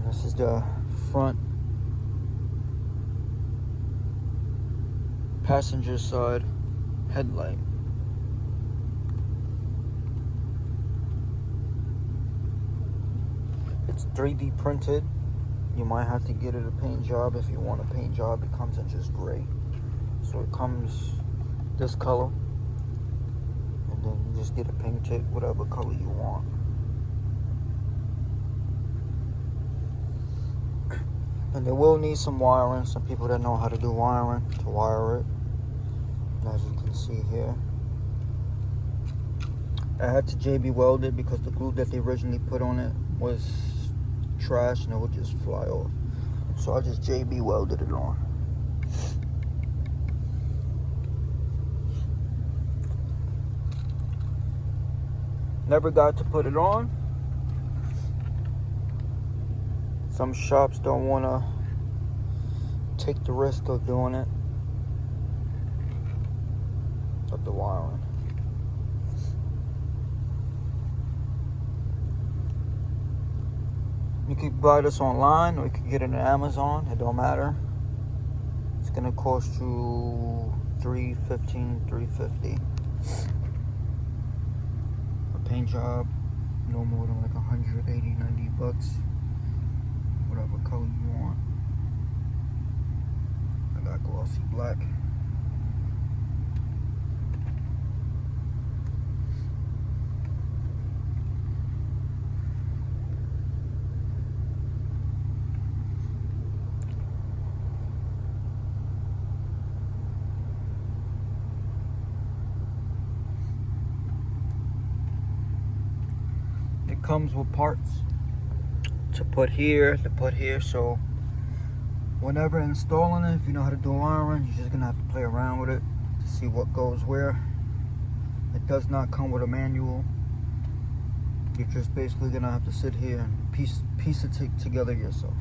This is the front passenger side headlight. It's 3D printed. You might have to get it a paint job. If you want a paint job, it comes in just gray. So it comes this color, and then you just get it painted whatever color you want. And it will need some wiring. Some people that know how to do wiring to wire it. And as you can see here, I had to JB weld it because the glue that they originally put on it was trash and it would just fly off. So I just JB welded it on. Never got to put it on. Some shops don't want to take the risk of doing it, of the wiring. You can buy this online or you can get it on Amazon. It don't matter. It's gonna cost you $315, $350. A paint job, no more than like 180, 90 bucks. Whatever color you want. I got glossy black. It comes with parts to put here, so whenever installing it, if you know how to do wiring, you're just gonna have to play around with it to see what goes where. It does not come with a manual. You're just basically gonna have to sit here and piece it together yourself.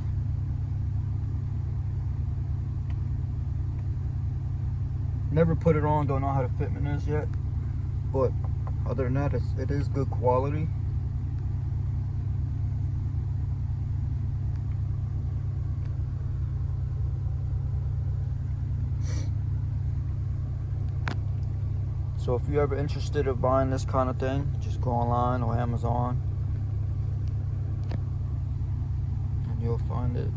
Never put it on, don't know how the fitment is yet, but other than that, it is good quality. So if you're ever interested in buying this kind of thing, just go online or Amazon and you'll find it.